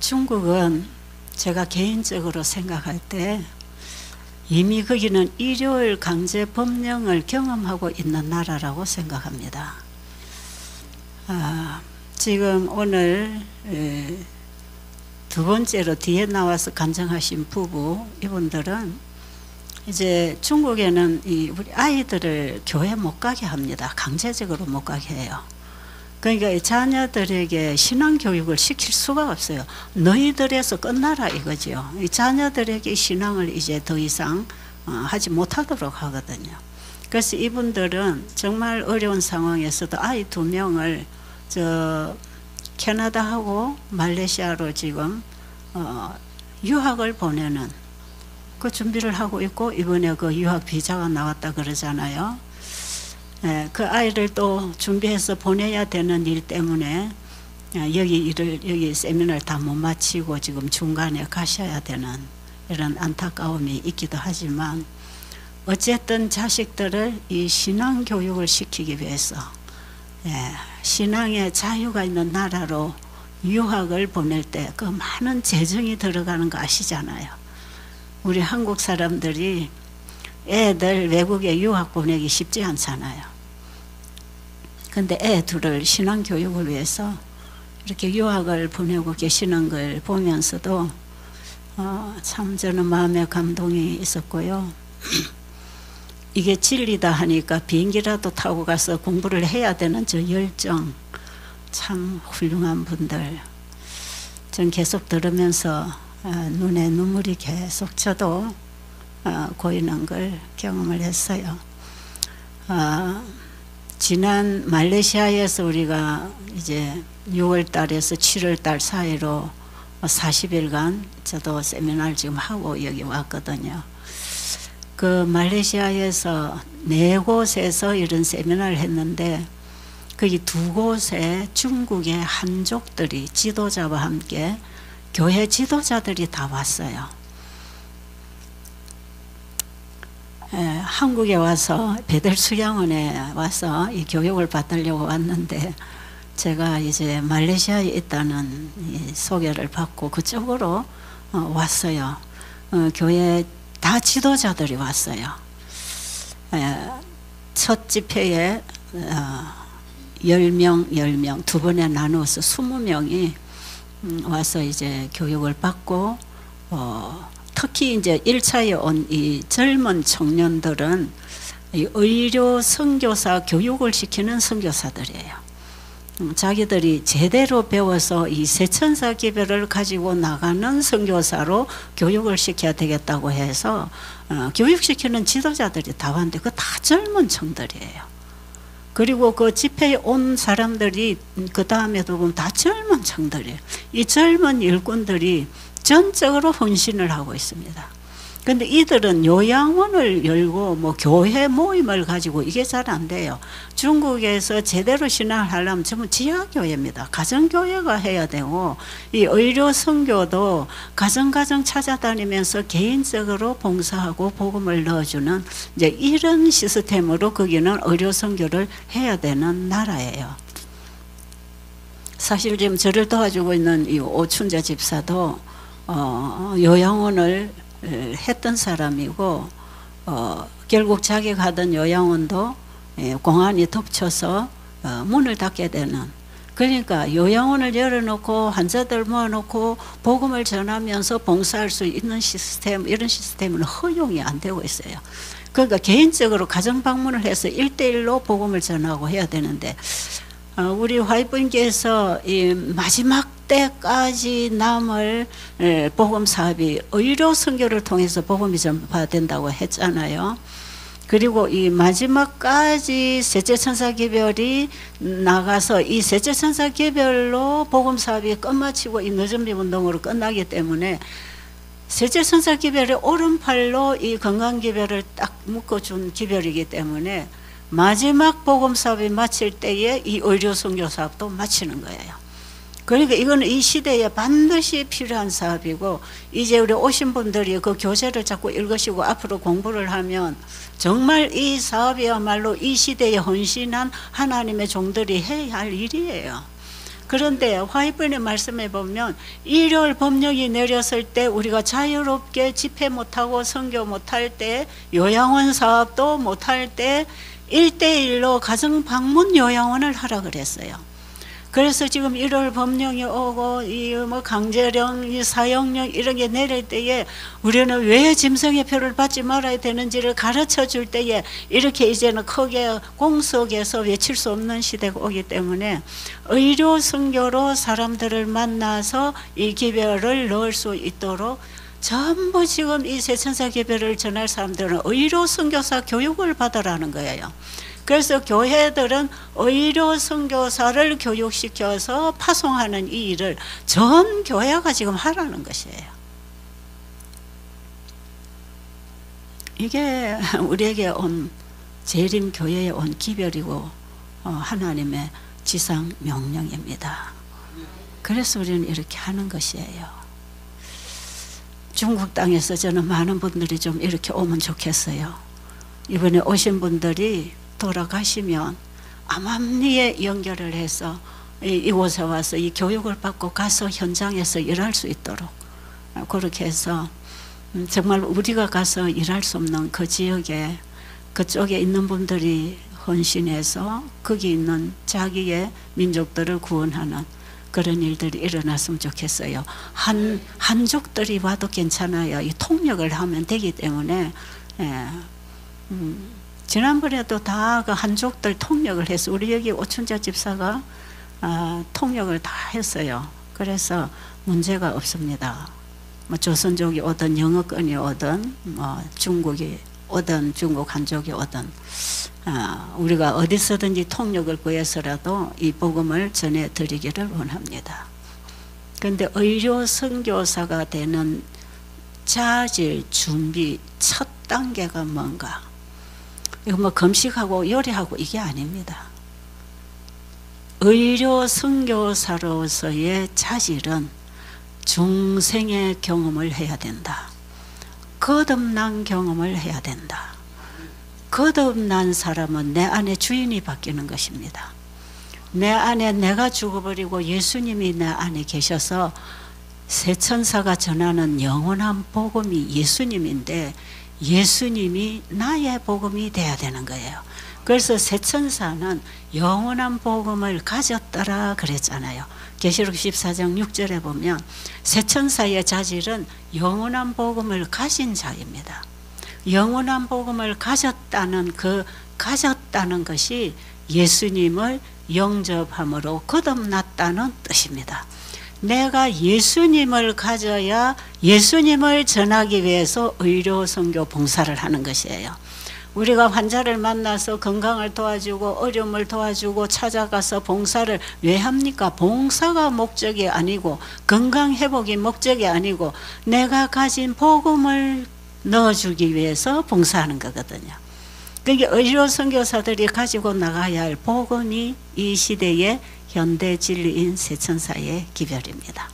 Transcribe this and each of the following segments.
중국은 제가 개인적으로 생각할 때 이미 거기는 일요일 강제 법령을 경험하고 있는 나라라고 생각합니다. 지금 오늘 두 번째로 뒤에 나와서 간증하신 부부, 이분들은 이제 중국에는 우리 아이들을 교회 못 가게 합니다. 강제적으로 못 가게 해요. 그러니까 자녀들에게 신앙교육을 시킬 수가 없어요. 너희들에서 끝나라 이거죠. 이 자녀들에게 신앙을 이제 더 이상 하지 못하도록 하거든요. 그래서 이분들은 정말 어려운 상황에서도 아이 2명을 캐나다하고 말레이시아로 지금 유학을 보내는 그 준비를 하고 있고, 이번에 그 유학 비자가 나왔다 그러잖아요. 그 아이를 또 준비해서 보내야 되는 일 때문에 여기 세미나를 다 못 마치고 지금 중간에 가셔야 되는 이런 안타까움이 있기도 하지만, 어쨌든 자식들을 이 신앙 교육을 시키기 위해서 신앙의 자유가 있는 나라로 유학을 보낼 때 그 많은 재정이 들어가는 거 아시잖아요. 우리 한국 사람들이 애들 외국에 유학 보내기 쉽지 않잖아요. 근데 애 둘을 신앙교육을 위해서 이렇게 유학을 보내고 계시는 걸 보면서도 참 저는 마음에 감동이 있었고요. 이게 진리다 하니까 비행기라도 타고 가서 공부를 해야 되는 저 열정, 참 훌륭한 분들. 전 계속 들으면서 눈에 눈물이 계속 저도 고이는 걸 경험을 했어요. 지난 말레이시아에서 우리가 이제 6월 달에서 7월 달 사이로 40일간 저도 세미나를 지금 하고 여기 왔거든요. 그 말레이시아에서 4곳에서 이런 세미나를 했는데, 거기 2곳에 중국의 한족들이 지도자와 함께 교회 지도자들이 다 왔어요. 한국에 와서 베델 수양원에 와서 이 교육을 받으려고 왔는데, 제가 이제 말레이시아에 있다는 소개를 받고 그쪽으로 왔어요. 교회 다 지도자들이 왔어요. 첫 집회에 10명 두 번에 나누어서 20명이 와서 이제 교육을 받고, 특히 이제 1차에 온 이 젊은 청년들은 이 의료 선교사 교육을 시키는 선교사들이에요. 자기들이 제대로 배워서 이 세천사 기별을 가지고 나가는 선교사로 교육을 시켜야 되겠다고 해서 교육시키는 지도자들이 다 왔는데 그 다 젊은 청들이에요. 그리고 그 집회에 온 사람들이 그 다음에도 보면 다 젊은 청들이에요. 이 젊은 일꾼들이 전적으로 헌신을 하고 있습니다. 근데 이들은 요양원을 열고 뭐 교회 모임을 가지고 이게 잘 안 돼요. 중국에서 제대로 신앙을 하려면 전부 지하교회입니다. 가정교회가 해야 되고, 이 의료 선교도 가정가정 찾아다니면서 개인적으로 봉사하고 복음을 넣어주는 이제 이런 시스템으로 거기는 의료 선교를 해야 되는 나라예요. 사실 지금 저를 도와주고 있는 이 오춘자 집사도 요양원을 했던 사람이고, 결국 자기가 하던 요양원도 공안이 덮쳐서 문을 닫게 되는, 그러니까 요양원을 열어놓고 환자들 모아놓고 복음을 전하면서 봉사할 수 있는 시스템, 이런 시스템은 허용이 안 되고 있어요. 그러니까 개인적으로 가정 방문을 해서 1대1로 복음을 전하고 해야 되는데, 우리 화이트인께서 이 마지막 때까지 남을 복음 사업이 의료 선교를 통해서 복음이 전파된다고 했잖아요. 그리고 이 마지막까지 셋째 천사 기별이 나가서 이 셋째 천사 기별로 복음 사업이 끝마치고 이 늦은비 운동으로 끝나기 때문에, 셋째 천사 기별의 오른팔로 이 건강 기별을 딱 묶어준 기별이기 때문에 마지막 복음 사업이 마칠 때에 이 의료 선교 사업도 마치는 거예요. 그러니까 이거는 이 시대에 반드시 필요한 사업이고, 이제 우리 오신 분들이 그 교재를 자꾸 읽으시고 앞으로 공부를 하면 정말 이 사업이야말로 이 시대에 헌신한 하나님의 종들이 해야 할 일이에요. 그런데 화이번의 말씀에 보면 일요일 법령이 내렸을 때 우리가 자유롭게 집회 못하고 선교 못할 때, 요양원 사업도 못할 때 1:1로 가정 방문 요양원을 하라 그랬어요. 그래서 지금 1월 법령이 오고 이 뭐 강제령, 이 사형령 이런 게 내릴 때에 우리는 왜 짐승의 표를 받지 말아야 되는지를 가르쳐 줄 때에 이렇게 이제는 크게 공석에서 외칠 수 없는 시대가 오기 때문에 의료 선교로 사람들을 만나서 이 기별을 넣을 수 있도록 전부 지금 이 세천사 기별을 전할 사람들은 의료 선교사 교육을 받으라는 거예요. 그래서 교회들은 의료 선교사를 교육시켜서 파송하는 이 일을 전 교회가 지금 하라는 것이에요. 이게 우리에게 온 재림 교회에 온 기별이고 하나님의 지상 명령입니다. 그래서 우리는 이렇게 하는 것이에요. 중국 땅에서 저는 많은 분들이 좀 이렇게 오면 좋겠어요. 이번에 오신 분들이 돌아가시면 암암리에 연결을 해서 이곳에 와서 이 교육을 받고 가서 현장에서 일할 수 있도록 그렇게 해서 정말 우리가 가서 일할 수 없는 그 지역에 그쪽에 있는 분들이 헌신해서 거기 있는 자기의 민족들을 구원하는 그런 일들이 일어났으면 좋겠어요. 한족들이 와도 괜찮아요. 이 통역을 하면 되기 때문에 지난번에도 다 그 한족들 통역을 해서 우리 여기 오춘자 집사가 통역을 다 했어요. 그래서 문제가 없습니다. 뭐 조선족이 오든 영어권이 오든 뭐 중국이 오든 중국 한족이 오든 우리가 어디서든지 통역을 구해서라도 이 복음을 전해드리기를 원합니다. 그런데 의료 선교사가 되는 자질 준비 첫 단계가 뭔가? 이거 뭐 금식하고 요리하고 이게 아닙니다. 의료 선교사로서의 자질은 중생의 경험을 해야 된다. 거듭난 경험을 해야 된다. 거듭난 사람은 내 안에 주인이 바뀌는 것입니다. 내 안에 내가 죽어버리고 예수님이 내 안에 계셔서 세천사가 전하는 영원한 복음이 예수님인데 예수님이 나의 복음이 돼야 되는 거예요. 그래서 세천사는 영원한 복음을 가졌더라 그랬잖아요. 계시록 14장 6절에 보면 세천사의 자질은 영원한 복음을 가진 자입니다. 영원한 복음을 가졌다는 것이 예수님을 영접함으로 거듭났다는 뜻입니다. 내가 예수님을 가져야 예수님을 전하기 위해서 의료 선교 봉사를 하는 것이에요. 우리가 환자를 만나서 건강을 도와주고 어려움을 도와주고 찾아가서 봉사를 왜 합니까? 봉사가 목적이 아니고 건강 회복이 목적이 아니고 내가 가진 복음을 넣어주기 위해서 봉사하는 거거든요. 그게 의료 선교사들이 가지고 나가야 할 복음이 이 시대의 현대 진리인 세천사의 기별입니다.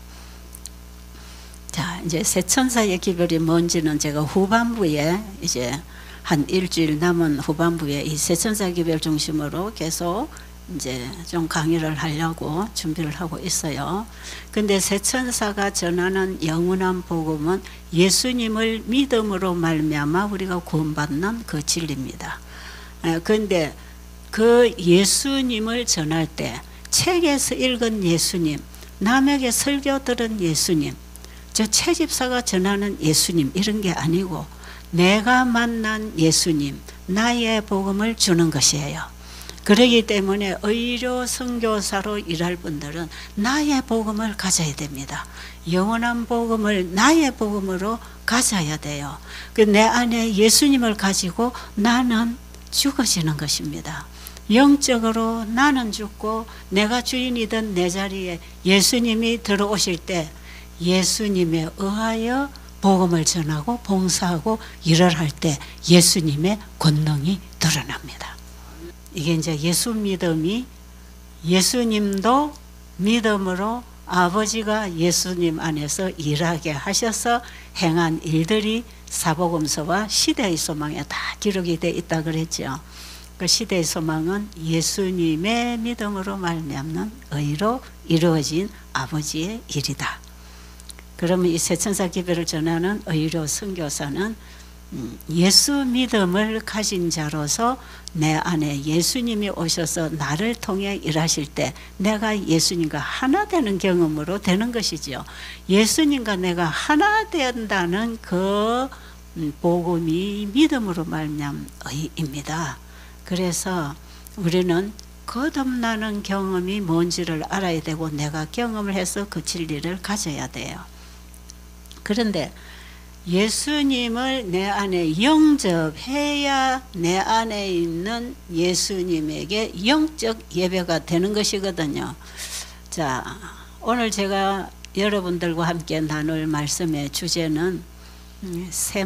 자, 이제 세천사의 기별이 뭔지는 제가 후반부에 이제 한 일주일 남은 후반부에 이 세천사 기별 중심으로 계속 이제 좀 강의를 하려고 준비를 하고 있어요. 근데 세천사가 전하는 영원한 복음은 예수님을 믿음으로 말미암아 우리가 구원받는 그 진리입니다. 그런데 그 예수님을 전할 때 책에서 읽은 예수님, 남에게 설교 들은 예수님, 저 채집사가 전하는 예수님 이런 게 아니고 내가 만난 예수님, 나의 복음을 주는 것이에요. 그렇기 때문에 의료 선교사로 일할 분들은 나의 복음을 가져야 됩니다. 영원한 복음을 나의 복음으로 가져야 돼요. 내 안에 예수님을 가지고 나는 죽어지는 것입니다. 영적으로 나는 죽고 내가 주인이던 내 자리에 예수님이 들어오실 때 예수님에 의하여 복음을 전하고 봉사하고 일을 할 때 예수님의 권능이 드러납니다. 이게 이제 예수 믿음이 예수님도 믿음으로 아버지가 예수님 안에서 일하게 하셔서 행한 일들이 사복음서와 시대의 소망에 다 기록이 되어 있다 그랬죠. 그 시대의 소망은 예수님의 믿음으로 말미암는 의로 이루어진 아버지의 일이다. 그러면 이 새천사 기별을 전하는 의료 선교사는 예수 믿음을 가진 자로서 내 안에 예수님이 오셔서 나를 통해 일하실 때 내가 예수님과 하나 되는 경험으로 되는 것이지요. 예수님과 내가 하나 된다는 그 복음이 믿음으로 말미암은 의입니다. 그래서 우리는 거듭나는 경험이 뭔지를 알아야 되고 내가 경험을 해서 그 진리를 가져야 돼요. 그런데 예수님을 내 안에 영접해야 내 안에 있는 예수님에게 영적 예배가 되는 것이거든요. 자, 오늘 제가 여러분들과 함께 나눌 말씀의 주제는 새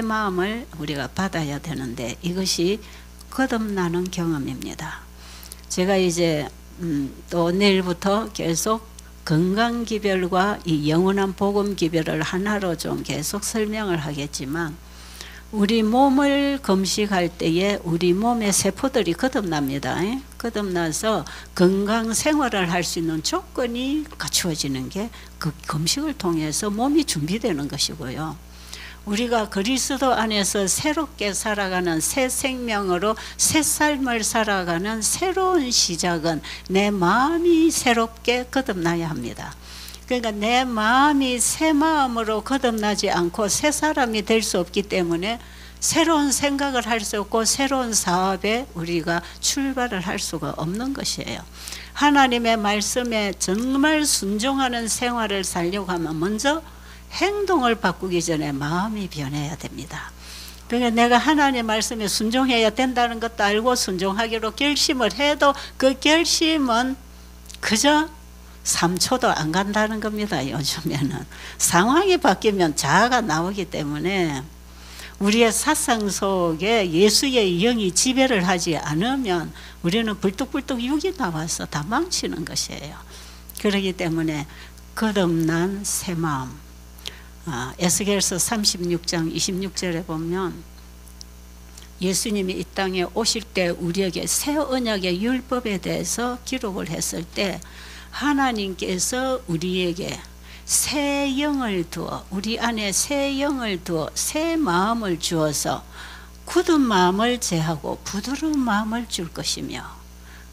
마음을 우리가 받아야 되는데 이것이 거듭나는 경험입니다. 제가 이제 또 내일부터 계속 건강기별과 이 영원한 복음기별을 하나로 좀 계속 설명을 하겠지만 우리 몸을 금식할 때에 우리 몸의 세포들이 거듭납니다. 거듭나서 건강 생활을 할 수 있는 조건이 갖추어지는 게 그 금식을 통해서 몸이 준비되는 것이고요. 우리가 그리스도 안에서 새롭게 살아가는 새 생명으로 새 삶을 살아가는 새로운 시작은 내 마음이 새롭게 거듭나야 합니다. 그러니까 내 마음이 새 마음으로 거듭나지 않고 새 사람이 될 수 없기 때문에 새로운 생각을 할 수 없고 새로운 사업에 우리가 출발을 할 수가 없는 것이에요. 하나님의 말씀에 정말 순종하는 생활을 살려고 하면 먼저 행동을 바꾸기 전에 마음이 변해야 됩니다. 그러니까 내가 하나님의 말씀에 순종해야 된다는 것도 알고 순종하기로 결심을 해도 그 결심은 그저 3초도 안 간다는 겁니다. 요즘에는 상황이 바뀌면 자아가 나오기 때문에 우리의 사상 속에 예수의 영이 지배를 하지 않으면 우리는 불뚝불뚝 육이 나와서 다 망치는 것이에요. 그렇기 때문에 거듭난 새 마음, 에스겔서 36장 26절에 보면 예수님이 이 땅에 오실 때 우리에게 새 언약의 율법에 대해서 기록을 했을 때 하나님께서 우리에게 새 영을 두어 우리 안에 새 영을 두어 새 마음을 주어서 굳은 마음을 제하고 부드러운 마음을 줄 것이며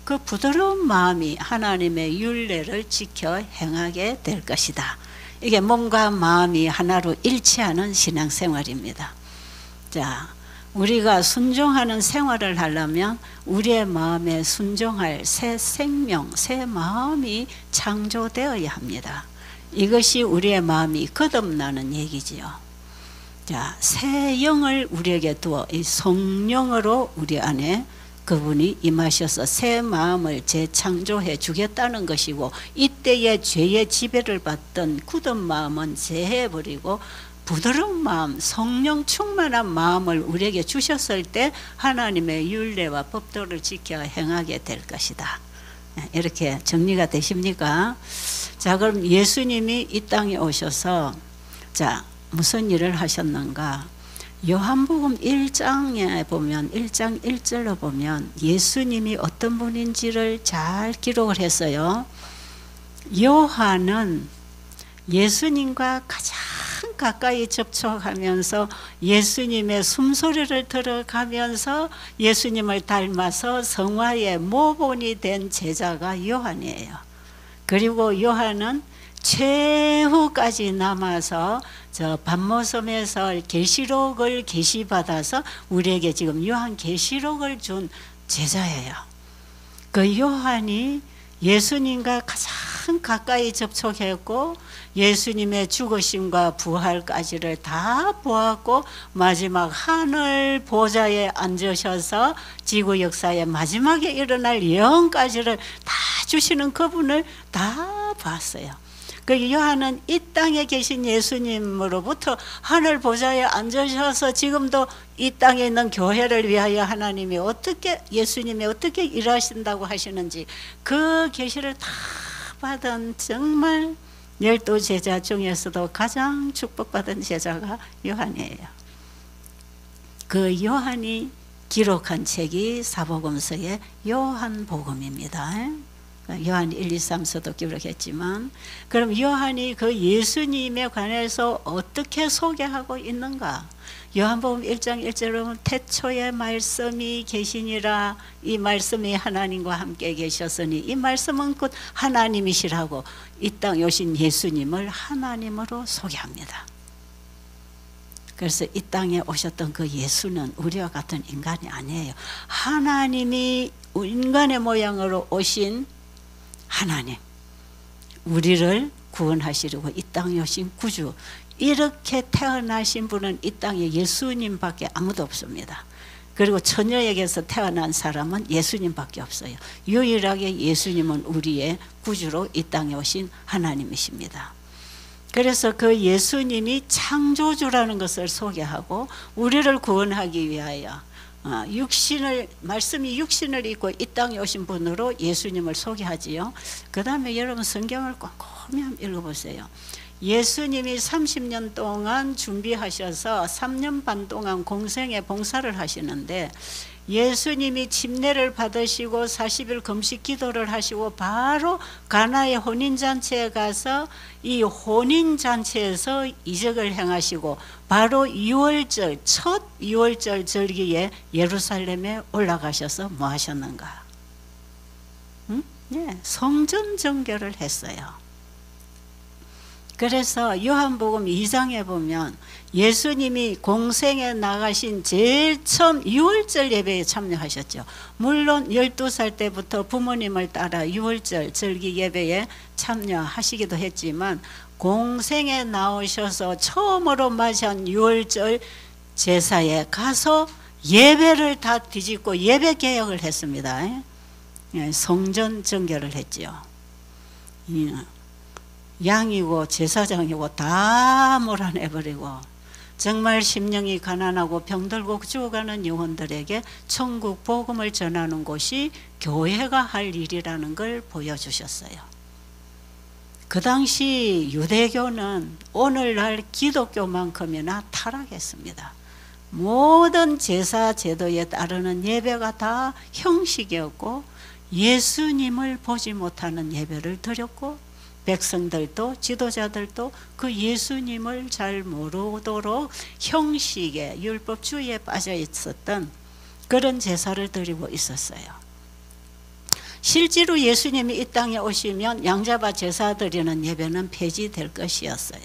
그 부드러운 마음이 하나님의 율례를 지켜 행하게 될 것이다. 이게 몸과 마음이 하나로 일치하는 신앙생활입니다. 자, 우리가 순종하는 생활을 하려면 우리의 마음에 순종할 새 생명, 새 마음이 창조되어야 합니다. 이것이 우리의 마음이 거듭나는 얘기지요. 자, 새 영을 우리에게 두어 이 성령으로 우리 안에 그분이 임하셔서 새 마음을 재창조해 주겠다는 것이고 이때의 죄의 지배를 받던 굳은 마음은 제해버리고 부드러운 마음, 성령 충만한 마음을 우리에게 주셨을 때 하나님의 율례와 법도를 지켜 행하게 될 것이다. 이렇게 정리가 되십니까? 자, 그럼 예수님이 이 땅에 오셔서 자, 무슨 일을 하셨는가? 요한복음 1장에 보면 1장 1절로 보면 예수님이 어떤 분인지를 잘 기록을 했어요. 요한은 예수님과 가장 가까이 접촉하면서 예수님의 숨소리를 들어가면서 예수님을 닮아서 성화의 모본이 된 제자가 요한이에요. 그리고 요한은 최후까지 남아서 저 반모섬에서 계시록을 계시받아서 우리에게 지금 요한 계시록을 준 제자예요. 그 요한이 예수님과 가장 가까이 접촉했고 예수님의 죽으심과 부활까지를 다 보았고 마지막 하늘 보좌에 앉으셔서 지구 역사의 마지막에 일어날 예언까지를 다 주시는 그분을 다 봤어요. 그 요한은 이 땅에 계신 예수님으로부터 하늘 보좌에 앉으셔서 지금도 이 땅에 있는 교회를 위하여 하나님이 어떻게 예수님이 어떻게 일하신다고 하시는지 그 계시를 다 받은 정말 12제자 중에서도 가장 축복받은 제자가 요한이에요. 그 요한이 기록한 책이 사복음서의 요한복음입니다. 요한 1, 2, 3서도 기록했지만, 그럼 요한이 그 예수님에 관해서 어떻게 소개하고 있는가? 요한복음 1장 1절에 보면 태초에 말씀이 계시니라, 이 말씀이 하나님과 함께 계셨으니 이 말씀은 곧 하나님이시라고 이 땅에 오신 예수님을 하나님으로 소개합니다. 그래서 이 땅에 오셨던 그 예수는 우리와 같은 인간이 아니에요. 하나님이 인간의 모양으로 오신 하나님, 우리를 구원하시려고 이 땅에 오신 구주, 이렇게 태어나신 분은 이 땅에 예수님밖에 아무도 없습니다. 그리고 처녀에게서 태어난 사람은 예수님밖에 없어요. 유일하게 예수님은 우리의 구주로 이 땅에 오신 하나님이십니다. 그래서 그 예수님이 창조주라는 것을 소개하고 우리를 구원하기 위하여 말씀이 육신을 입고 이 땅에 오신 분으로 예수님을 소개하지요. 그 다음에 여러분 성경을 꼼꼼히 한번 읽어보세요. 예수님이 30년 동안 준비하셔서 3년 반 동안 공생애 봉사를 하시는데, 예수님이 침례를 받으시고 40일 금식 기도를 하시고 바로 가나의 혼인잔치에 가서 이 혼인잔치에서 이적을 행하시고 바로 6월절, 첫 6월절 절기에 예루살렘에 올라가셔서 뭐 하셨는가? 성전 정결을 했어요. 그래서 요한복음 2장에 보면 예수님이 공생에 나가신 제일 처음 6월절 예배에 참여하셨죠. 물론 12살 때부터 부모님을 따라 6월절 절기 예배에 참여하시기도 했지만, 공생에 나오셔서 처음으로 맞이한 6월절 제사에 가서 예배를 다 뒤집고 예배 개혁을 했습니다. 성전 정결을 했죠. 양이고 제사장이고 다 몰아내버리고 정말 심령이 가난하고 병들고 죽어가는 영혼들에게 천국 복음을 전하는 곳이 교회가 할 일이라는 걸 보여주셨어요. 그 당시 유대교는 오늘날 기독교만큼이나 타락했습니다. 모든 제사 제도에 따르는 예배가 다 형식이었고 예수님을 보지 못하는 예배를 드렸고, 백성들도 지도자들도 그 예수님을 잘 모르도록 형식에 율법주의에 빠져 있었던 그런 제사를 드리고 있었어요. 실제로 예수님이 이 땅에 오시면 양잡아 제사 드리는 예배는 폐지될 것이었어요.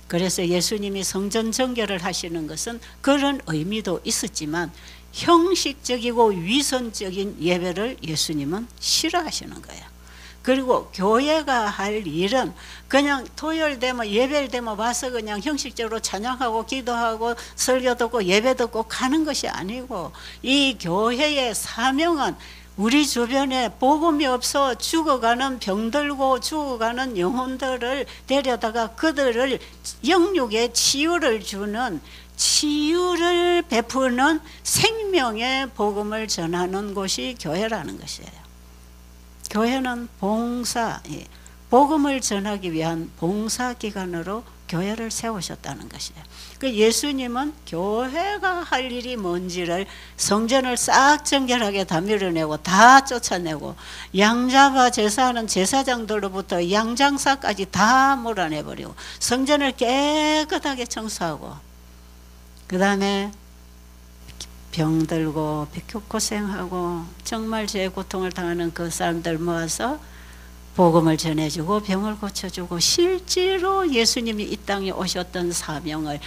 그래서 예수님이 성전 정결을 하시는 것은 그런 의미도 있었지만 형식적이고 위선적인 예배를 예수님은 싫어하시는 거예요. 그리고 교회가 할 일은 그냥 토요일 되면 예배일 되면 와서 그냥 형식적으로 찬양하고 기도하고 설교 듣고 예배 듣고 가는 것이 아니고, 이 교회의 사명은 우리 주변에 복음이 없어 죽어가는 병들고 죽어가는 영혼들을 데려다가 그들을 영육의 치유를 주는, 치유를 베푸는 생명의 복음을 전하는 곳이 교회라는 것이에요. 교회는 봉사, 복음을 전하기 위한 봉사기관으로 교회를 세우셨다는 것이에요. 그 예수님은 교회가 할 일이 뭔지를 성전을 싹 정결하게 다 밀어내고 다 쫓아내고, 양잡아 제사하는 제사장들로부터 양장사까지 다 몰아내버리고 성전을 깨끗하게 청소하고, 그 다음에 병들고 고생하고 정말 죄 고통을 당하는 그 사람들 모아서 복음을 전해주고 병을 고쳐주고, 실제로 예수님이 이 땅에 오셨던 사명을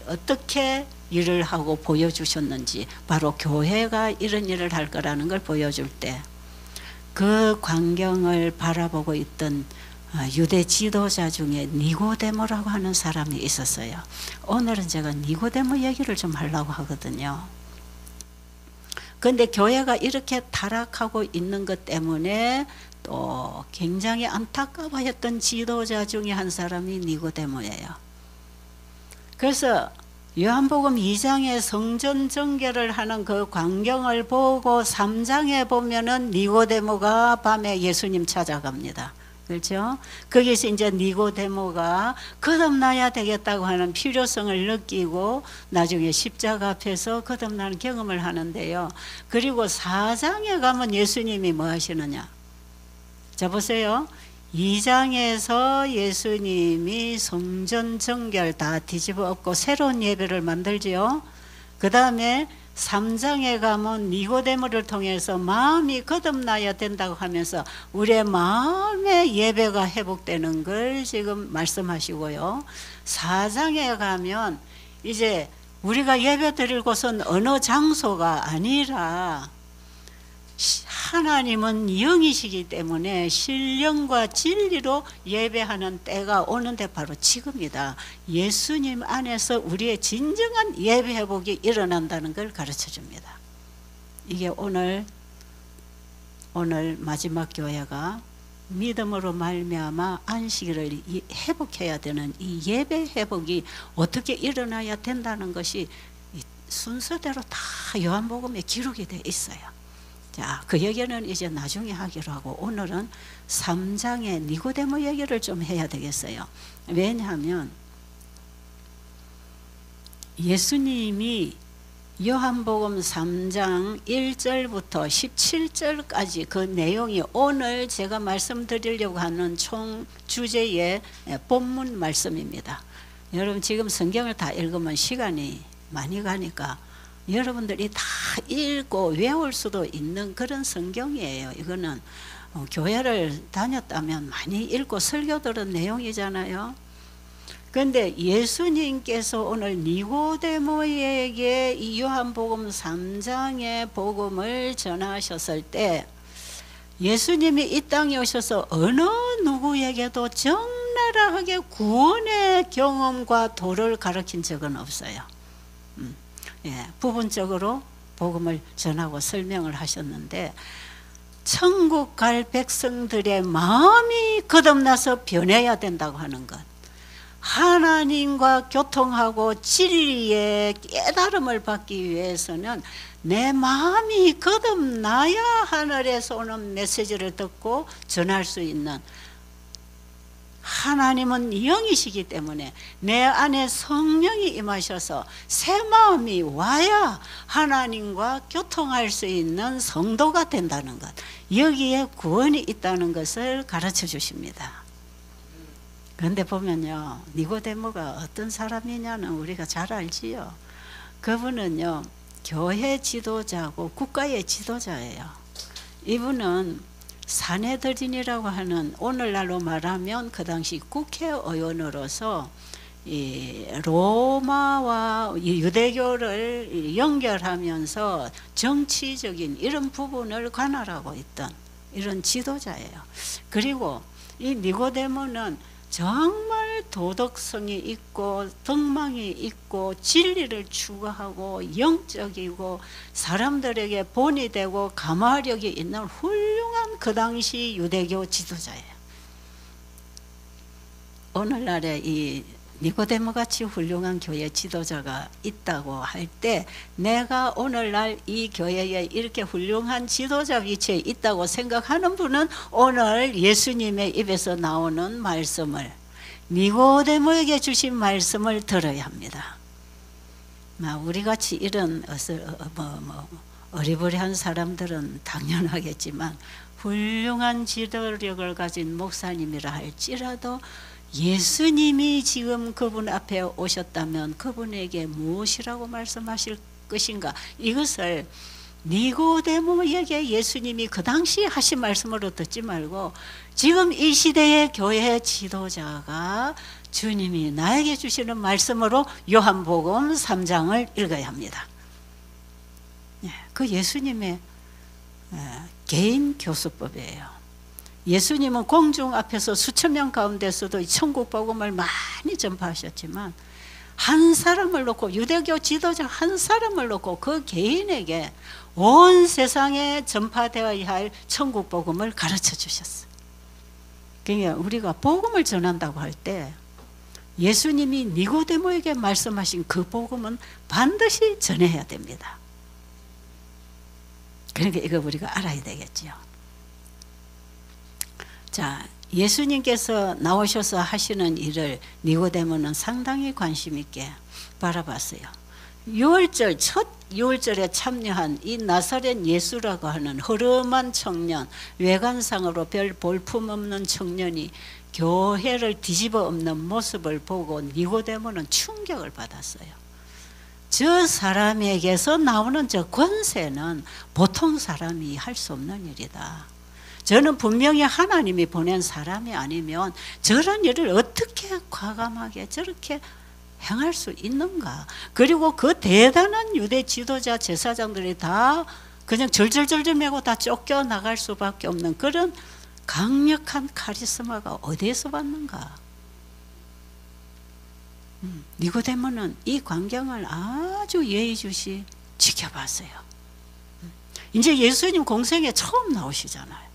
어떻게 일을 하고 보여주셨는지, 바로 교회가 이런 일을 할 거라는 걸 보여줄 때 그 광경을 바라보고 있던 유대 지도자 중에 니고데모라고 하는 사람이 있었어요. 오늘은 제가 니고데모 얘기를 좀 하려고 하거든요. 그런데 교회가 이렇게 타락하고 있는 것 때문에 또 굉장히 안타까워했던 지도자 중에 한 사람이 니고데모예요. 그래서 요한복음 2장에 성전 정결을 하는 그 광경을 보고 3장에 보면은 니고데모가 밤에 예수님 찾아갑니다. 그렇죠? 거기서 이제 니고데모가 거듭나야 되겠다고 하는 필요성을 느끼고 나중에 십자가 앞에서 거듭나는 경험을 하는데요. 그리고 4장에 가면 예수님이 뭐 하시느냐? 자 보세요. 2장에서 예수님이 성전 정결 다 뒤집어 엎고 새로운 예배를 만들지요. 그 다음에 3장에 가면 니고데모를 통해서 마음이 거듭나야 된다고 하면서 우리의 마음의 예배가 회복되는 걸 지금 말씀하시고요. 4장에 가면 이제 우리가 예배 드릴 곳은 어느 장소가 아니라 하나님은 영이시기 때문에 신령과 진리로 예배하는 때가 오는데 바로 지금이다. 예수님 안에서 우리의 진정한 예배 회복이 일어난다는 걸 가르쳐 줍니다. 이게 오늘 마지막 교회가 믿음으로 말미암아 안식일을 회복해야 되는 이 예배 회복이 어떻게 일어나야 된다는 것이 순서대로 다 요한복음에 기록이 되어 있어요. 자, 그 얘기는 이제 나중에 하기로 하고 오늘은 3장의 니고데모 얘기를 좀 해야 되겠어요. 왜냐하면 예수님이 요한복음 3장 1절부터 17절까지 그 내용이 오늘 제가 말씀드리려고 하는 총 주제의 본문 말씀입니다. 여러분 지금 성경을 다 읽으면 시간이 많이 가니까 여러분들이 다 읽고 외울 수도 있는 그런 성경이에요. 이거는 교회를 다녔다면 많이 읽고 설교 들은 내용이잖아요. 그런데 예수님께서 오늘 니고데모에게 이 요한복음 3장의 복음을 전하셨을 때 예수님이 이 땅에 오셔서 어느 누구에게도 적나라하게 구원의 경험과 도를 가르친 적은 없어요. 부분적으로 복음을 전하고 설명을 하셨는데 천국 갈 백성들의 마음이 거듭나서 변해야 된다고 하는 것, 하나님과 교통하고 진리의 깨달음을 받기 위해서는 내 마음이 거듭나야 하늘에서 오는 메시지를 듣고 전할 수 있는, 하나님은 영이시기 때문에 내 안에 성령이 임하셔서 새 마음이 와야 하나님과 교통할 수 있는 성도가 된다는 것, 여기에 구원이 있다는 것을 가르쳐 주십니다. 그런데 보면요, 니고데모가 어떤 사람이냐는 우리가 잘 알지요. 그분은요, 교회 지도자고 국가의 지도자예요. 이분은 사내들인이라고 하는, 오늘날로 말하면 그 당시 국회의원으로서 이 로마와 유대교를 연결하면서 정치적인 이런 부분을 관할하고 있던 이런 지도자예요. 그리고 이 니고데모는 정말 도덕성이 있고 덕망이 있고 진리를 추구하고 영적이고 사람들에게 본이 되고 감화력이 있는 훌륭한 그 당시 유대교 지도자예요. 오늘날에 이 니고데모 같이 훌륭한 교회 지도자가 있다고 할 때 내가 오늘날 이 교회에 이렇게 훌륭한 지도자 위치에 있다고 생각하는 분은 오늘 예수님의 입에서 나오는 말씀을, 니고데모에게 주신 말씀을 들어야 합니다. 우리같이 이런 어리버리한 사람들은 당연하겠지만 훌륭한 지도력을 가진 목사님이라 할지라도 예수님이 지금 그분 앞에 오셨다면 그분에게 무엇이라고 말씀하실 것인가, 이것을 니고데모에게 예수님이 그 당시 하신 말씀으로 듣지 말고 지금 이 시대의 교회 지도자가 주님이 나에게 주시는 말씀으로 요한복음 3장을 읽어야 합니다. 그 예수님의 개인 교수법이에요. 예수님은 공중 앞에서 수천 명 가운데서도 천국 복음을 많이 전파하셨지만 한 사람을 놓고, 유대교 지도자 한 사람을 놓고 그 개인에게 온 세상에 전파되어야 할 천국 복음을 가르쳐 주셨어요. 그러니까 우리가 복음을 전한다고 할 때 예수님이 니고데모에게 말씀하신 그 복음은 반드시 전해야 됩니다. 그러니까 이거 우리가 알아야 되겠지요. 자, 예수님께서 나오셔서 하시는 일을 니고데모는 상당히 관심 있게 바라봤어요. 유월절 첫 유월절에 참여한 이 나사렛 예수라고 하는 허름한 청년, 외관상으로 별 볼품 없는 청년이 교회를 뒤집어 엎는 모습을 보고 니고데모는 충격을 받았어요. 저 사람에게서 나오는 저 권세는 보통 사람이 할 수 없는 일이다. 저는 분명히 하나님이 보낸 사람이 아니면 저런 일을 어떻게 과감하게 저렇게 행할 수 있는가. 그리고 그 대단한 유대 지도자 제사장들이 다 그냥 절절절절 매고 다 쫓겨나갈 수밖에 없는 그런 강력한 카리스마가 어디에서 왔는가. 니고데모는 이 광경을 아주 예의주시 지켜봤어요. 이제 예수님 공생에 처음 나오시잖아요.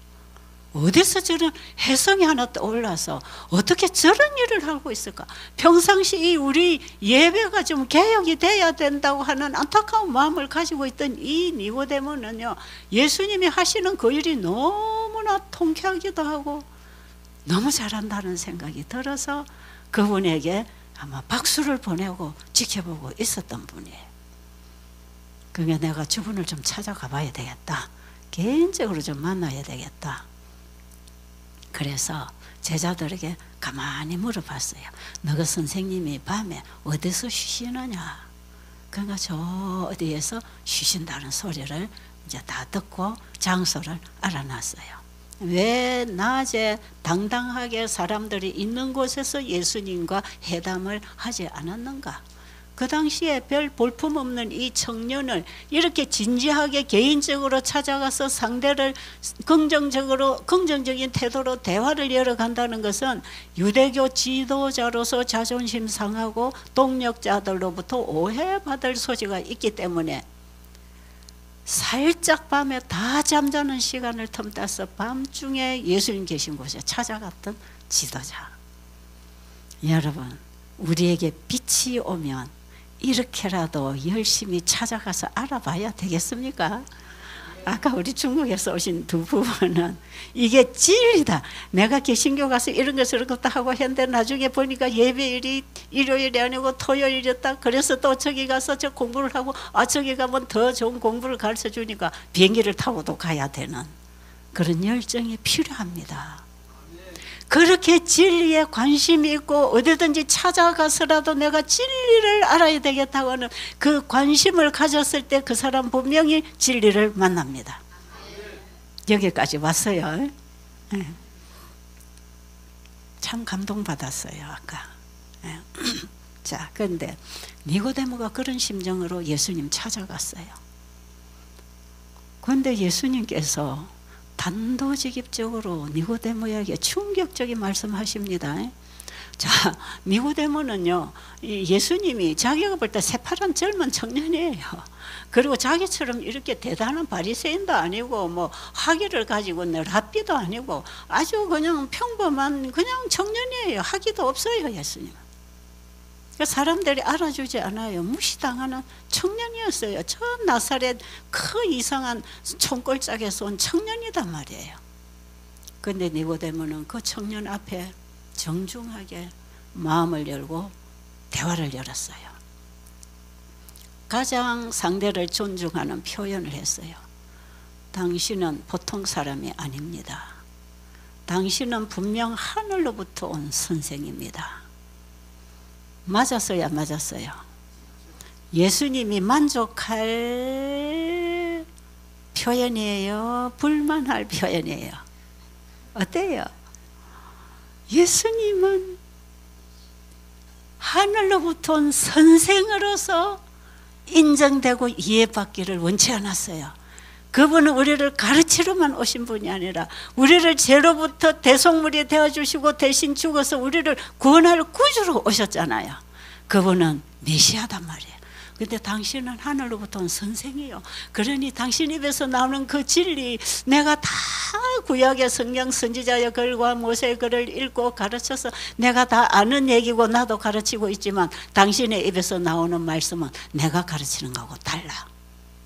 어디서 저런 혜성이 하나 떠올라서 어떻게 저런 일을 하고 있을까? 평상시 우리 예배가 좀 개혁이 돼야 된다고 하는 안타까운 마음을 가지고 있던 이 니고데모는요, 예수님이 하시는 그 일이 너무나 통쾌하기도 하고 너무 잘한다는 생각이 들어서 그분에게 아마 박수를 보내고 지켜보고 있었던 분이에요. 그러니까 내가 저분을 좀 찾아가 봐야 되겠다. 개인적으로 좀 만나야 되겠다. 그래서 제자들에게 가만히 물어봤어요. 너가 선생님이 밤에 어디서 쉬시느냐? 그러니까 저 어디에서 쉬신다는 소리를 이제 다 듣고 장소를 알아놨어요. 왜 낮에 당당하게 사람들이 있는 곳에서 예수님과 회담을 하지 않았는가? 그 당시에 별 볼품 없는 이 청년을 이렇게 진지하게 개인적으로 찾아가서 상대를 긍정적인 태도로 대화를 이어간다는 것은 유대교 지도자로서 자존심 상하고 동력자들로부터 오해받을 소지가 있기 때문에 살짝 밤에 다 잠자는 시간을 틈타서 밤중에 예수님 계신 곳에 찾아갔던 지도자. 여러분, 우리에게 빛이 오면 이렇게라도 열심히 찾아가서 알아봐야 되겠습니까? 아까 우리 중국에서 오신 두 부부는 이게 진리다. 내가 개신교 가서 이런 것 저런 것도 하고 했는데 나중에 보니까 예배일이 일요일이 아니고 토요일이었다. 그래서 또 저기 가서 저 공부를 하고 저기 가면 더 좋은 공부를 가르쳐 주니까 비행기를 타고도 가야 되는 그런 열정이 필요합니다. 그렇게 진리에 관심이 있고 어디든지 찾아가서라도 내가 진리를 알아야 되겠다고 하는 그 관심을 가졌을 때 그 사람 분명히 진리를 만납니다. 여기까지 왔어요. 참 감동받았어요 아까. 자, 그런데 니고데모가 그런 심정으로 예수님 찾아갔어요. 그런데 예수님께서 단도직입적으로 니고데모에게 충격적인 말씀하십니다. 자, 니고데모는요, 예수님이 자기가 볼 때 새파란 젊은 청년이에요. 그리고 자기처럼 이렇게 대단한 바리새인도 아니고 뭐 학위를 가지고 있는 랍비도 아니고 아주 그냥 평범한 그냥 청년이에요. 학위도 없어요, 예수님. 사람들이 알아주지 않아요. 무시당하는 청년이었어요. 저 나사렛 그 이상한 총골짜기에서 온 청년이단 말이에요. 그런데 니고데모는 그 청년 앞에 정중하게 마음을 열고 대화를 열었어요. 가장 상대를 존중하는 표현을 했어요. 당신은 보통 사람이 아닙니다. 당신은 분명 하늘로부터 온 선생입니다. 맞았어요, 안 맞았어요? 예수님이 만족할 표현이에요? 불만할 표현이에요? 어때요? 예수님은 하늘로부터 온 선생으로서 인정되고 이해받기를 원치 않았어요. 그분은 우리를 가르치러만 오신 분이 아니라 우리를 죄로부터 대속물이 되어주시고 대신 죽어서 우리를 구원할 구주로 오셨잖아요. 그분은 메시아단 말이에요. 근데 당신은 하늘로부터 온 선생이에요. 그러니 당신 입에서 나오는 그 진리, 내가 다 구약의 성경 선지자의 글과 모세의 글을 읽고 가르쳐서 내가 다 아는 얘기고 나도 가르치고 있지만 당신의 입에서 나오는 말씀은 내가 가르치는 거하고 달라.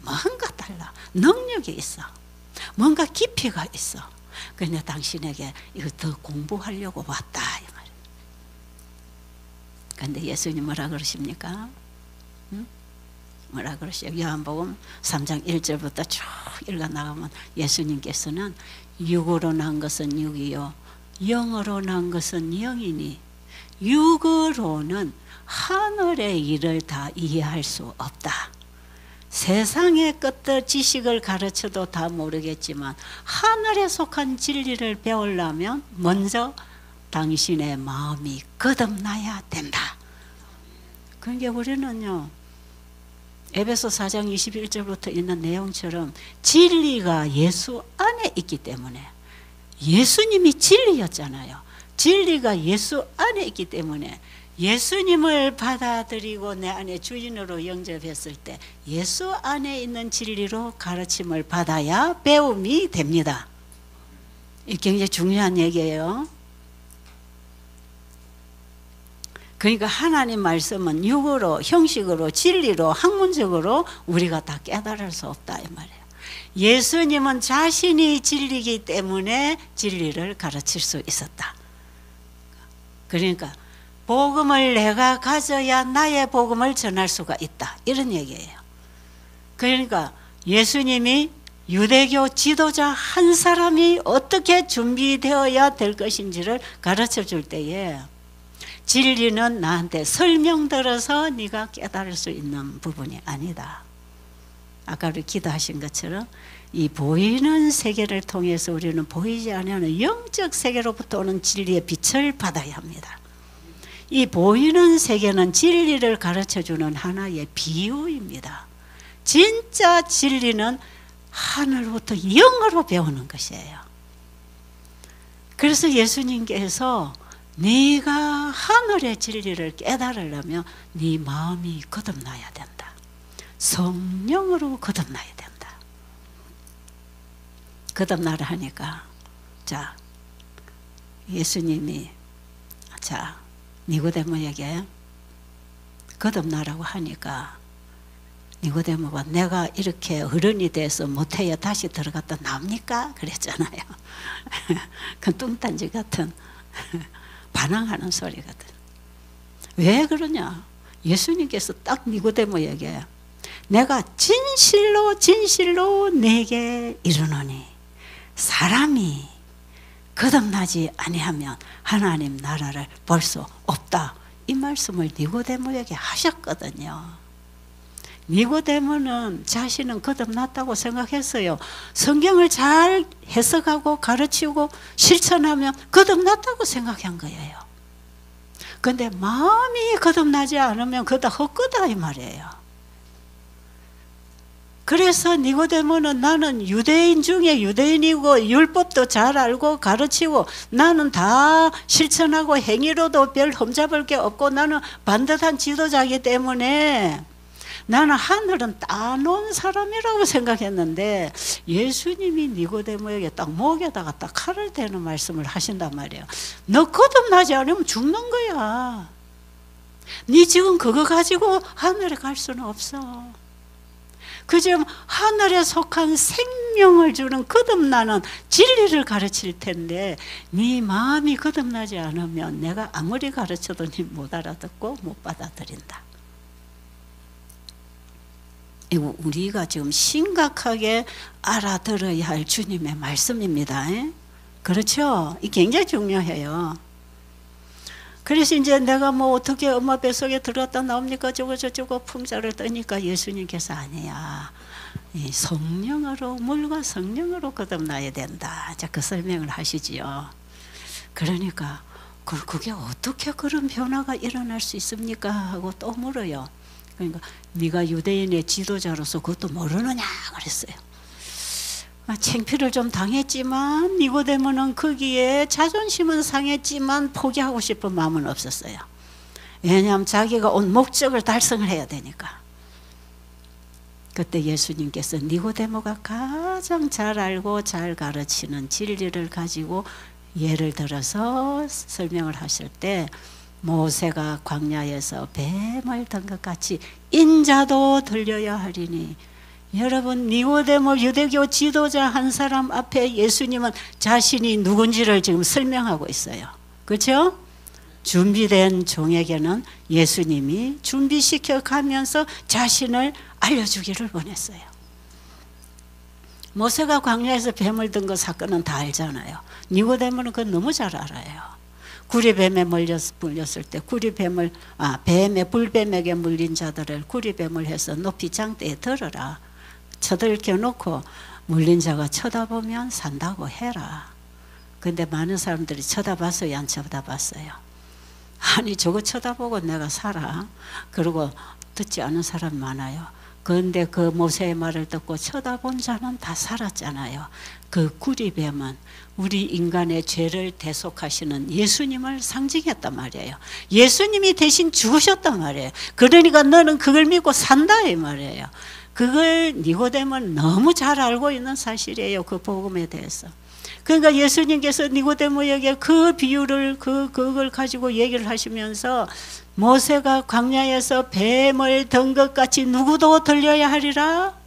뭔가 달라. 능력이 있어. 뭔가 깊이가 있어. 그런데 당신에게 이거 더 공부하려고 왔다 이 말이에요. 그런데 예수님 뭐라 그러십니까? 응? 뭐라 그러시요? 요한복음 3장 1절부터 쭉 읽어 나가면 예수님께서는 육으로 난 것은 육이요 영으로 난 것은 영이니 육으로는 하늘의 일을 다 이해할 수 없다. 세상의 것들 지식을 가르쳐도 다 모르겠지만 하늘에 속한 진리를 배우려면 먼저 당신의 마음이 거듭나야 된다. 그러니까 우리는요 에베소 4장 21절부터 있는 내용처럼 진리가 예수 안에 있기 때문에 예수님이 진리였잖아요. 진리가 예수 안에 있기 때문에 예수님을 받아들이고 내 안에 주인으로 영접했을 때 예수 안에 있는 진리로 가르침을 받아야 배움이 됩니다. 이게 굉장히 중요한 얘기예요. 그러니까 하나님 말씀은 육으로, 형식으로, 진리로, 학문적으로 우리가 다 깨달을 수 없다 이 말이에요. 예수님은 자신이 진리이기 때문에 진리를 가르칠 수 있었다. 그러니까 복음을 내가 가져야 나의 복음을 전할 수가 있다. 이런 얘기예요. 그러니까 예수님이 유대교 지도자 한 사람이 어떻게 준비되어야 될 것인지를 가르쳐 줄 때에 진리는 나한테 설명 들어서 네가 깨달을 수 있는 부분이 아니다. 아까 우리 기도하신 것처럼 이 보이는 세계를 통해서 우리는 보이지 않는 영적 세계로부터 오는 진리의 빛을 받아야 합니다. 이 보이는 세계는 진리를 가르쳐주는 하나의 비유입니다. 진짜 진리는 하늘부터 영으로 배우는 것이에요. 그래서 예수님께서 네가 하늘의 진리를 깨달으려면 네 마음이 거듭나야 된다. 성령으로 거듭나야 된다. 거듭나라 하니까 자 예수님이 자 니고데모에게 거듭나라고 하니까 니고데모가 내가 이렇게 어른이 돼서 모태에 다시 들어갔다 나옵니까? 그랬잖아요. 그 뚱딴지 같은 반항하는 소리거든. 왜 그러냐? 예수님께서 딱 니고데모에게 내가 진실로 진실로 내게 이르노니 사람이 거듭나지 아니하면 하나님 나라를 볼 수 없다. 이 말씀을 니고데모에게 하셨거든요. 니고데모는 자신은 거듭났다고 생각했어요. 성경을 잘 해석하고 가르치고 실천하면 거듭났다고 생각한 거예요. 그런데 마음이 거듭나지 않으면 그다 헛거다 이 말이에요. 그래서 니고데모는 나는 유대인 중에 유대인이고 율법도 잘 알고 가르치고 나는 다 실천하고 행위로도 별 흠잡을 게 없고 나는 반듯한 지도자이기 때문에 나는 하늘은 따놓은 사람이라고 생각했는데 예수님이 니고데모에게 딱 목에다가 딱 칼을 대는 말씀을 하신단 말이에요. 너 거듭나지 않으면 죽는 거야. 네 지금 그거 가지고 하늘에 갈 수는 없어. 그저 하늘에 속한 생명을 주는 거듭나는 진리를 가르칠 텐데 네 마음이 거듭나지 않으면 내가 아무리 가르쳐도 네 못 알아듣고 못 받아들인다. 이거 우리가 지금 심각하게 알아들어야 할 주님의 말씀입니다. 그렇죠? 이게 굉장히 중요해요. 그래서 이제 내가 뭐 어떻게 엄마 뱃속에 들어갔다 나옵니까? 저거 풍자를 떠니까 예수님께서 아니야. 이 성령으로 물과 성령으로 거듭나야 된다. 자, 그 설명을 하시지요. 그러니까 그게 어떻게 그런 변화가 일어날 수 있습니까? 하고 또 물어요. 그러니까 네가 유대인의 지도자로서 그것도 모르느냐 그랬어요. 창피를 좀 당했지만 니고데모는 거기에 자존심은 상했지만 포기하고 싶은 마음은 없었어요. 왜냐하면 자기가 온 목적을 달성을 해야 되니까. 그때 예수님께서 니고데모가 가장 잘 알고 잘 가르치는 진리를 가지고 예를 들어서 설명을 하실 때 모세가 광야에서 뱀을 든 것 같이 인자도 들려야 하리니 여러분 니고데모 유대교 지도자 한 사람 앞에 예수님은 자신이 누군지를 지금 설명하고 있어요. 그렇죠? 준비된 종에게는 예수님이 준비시켜 가면서 자신을 알려주기를 원했어요. 모세가 광야에서 뱀을 든 거 사건은 다 알잖아요. 니고데모는 그건 너무 잘 알아요. 구리뱀에 물렸을 때 불뱀에게 물린 자들을 구리뱀을 해서 높이 장대에 들어라. 쳐들켜 놓고 물린 자가 쳐다보면 산다고 해라. 근데 많은 사람들이 쳐다봤어요, 안 쳐다봤어요? 아니 저거 쳐다보고 내가 살아? 그러고 듣지 않은 사람 많아요. 그런데 그 모세의 말을 듣고 쳐다본 자는 다 살았잖아요. 그 구리뱀은 우리 인간의 죄를 대속하시는 예수님을 상징했단 말이에요. 예수님이 대신 죽으셨단 말이에요. 그러니까 너는 그걸 믿고 산다 이 말이에요. 그걸 니고데모는 너무 잘 알고 있는 사실이에요. 그 복음에 대해서. 그러니까 예수님께서 니고데모에게 그 비유를 그걸 가지고 얘기를 하시면서 모세가 광야에서 뱀을 든 것 같이 누구도 들려야 하리라?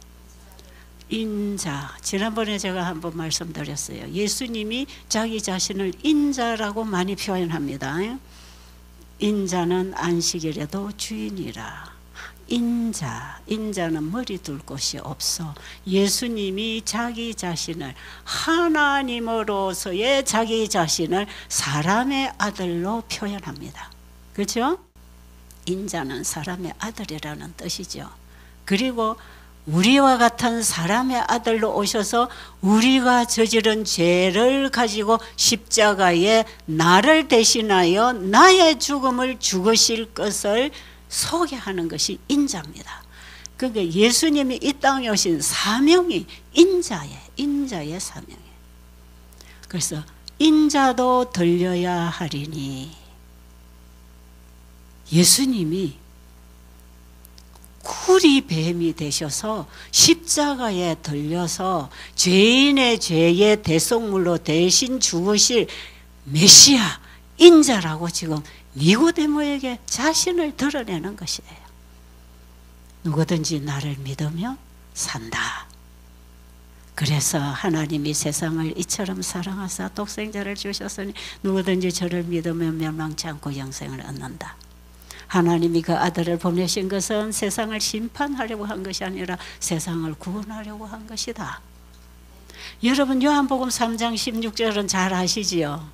인자. 지난번에 제가 한번 말씀드렸어요. 예수님이 자기 자신을 인자라고 많이 표현합니다. 인자는 안식일에도 주인이라. 인자는 머리 둘 곳이 없어. 예수님이 자기 자신을 하나님으로서의 자기 자신을 사람의 아들로 표현합니다. 그렇죠? 인자는 사람의 아들이라는 뜻이죠. 그리고 우리와 같은 사람의 아들로 오셔서 우리가 저지른 죄를 가지고 십자가에 나를 대신하여 나의 죽음을 죽으실 것을 소개하는 것이 인자입니다. 그러니까 예수님이 이 땅에 오신 사명이 인자의 사명이에요. 그래서 인자도 들려야 하리니, 예수님이 구리뱀이 되셔서 십자가에 들려서 죄인의 죄의 대속물로 대신 죽으실 메시아 인자라고 지금 니고데모에게 자신을 드러내는 것이에요. 누구든지 나를 믿으면 산다. 그래서 하나님이 세상을 이처럼 사랑하사 독생자를 주셨으니 누구든지 저를 믿으면 멸망치 않고 영생을 얻는다. 하나님이 그 아들을 보내신 것은 세상을 심판하려고 한 것이 아니라 세상을 구원하려고 한 것이다. 여러분 요한복음 3장 16절은 잘 아시지요?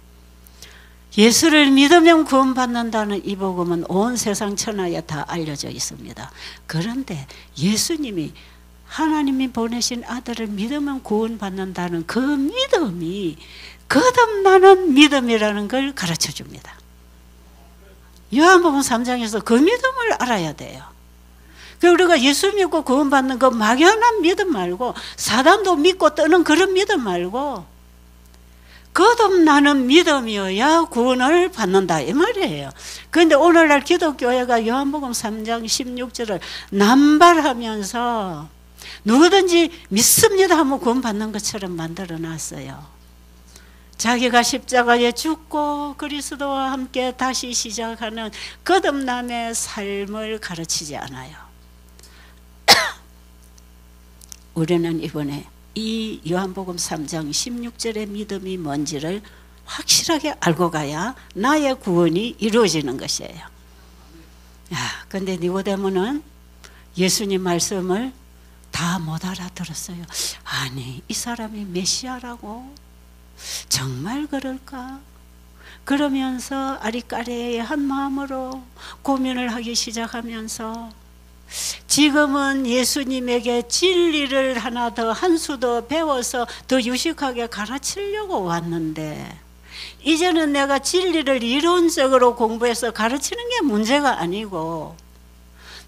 예수를 믿으면 구원받는다는 이 복음은 온 세상 천하에 다 알려져 있습니다. 그런데 예수님이 하나님이 보내신 아들을 믿으면 구원받는다는 그 믿음이 거듭나는 믿음이라는 걸 가르쳐 줍니다. 요한복음 3장에서 그 믿음을 알아야 돼요. 우리가 예수 믿고 구원받는 그 막연한 믿음 말고, 사단도 믿고 떠는 그런 믿음 말고 거듭나는 믿음이어야 구원을 받는다 이 말이에요. 그런데 오늘날 기독교회가 요한복음 3장 16절을 남발하면서 누구든지 믿습니다 하면 구원받는 것처럼 만들어 놨어요. 자기가 십자가에 죽고 그리스도와 함께 다시 시작하는 거듭남의 삶을 가르치지 않아요. 우리는 이번에 이 요한복음 3장 16절의 믿음이 뭔지를 확실하게 알고 가야 나의 구원이 이루어지는 것이에요. 그런데 니고데모는 예수님 말씀을 다 못 알아들었어요. 아니 이 사람이 메시아라고? 정말 그럴까? 그러면서 아리까리의 한 마음으로 고민을 하기 시작하면서 지금은 예수님에게 진리를 하나 더 한 수 더 배워서 더 유식하게 가르치려고 왔는데, 이제는 내가 진리를 이론적으로 공부해서 가르치는 게 문제가 아니고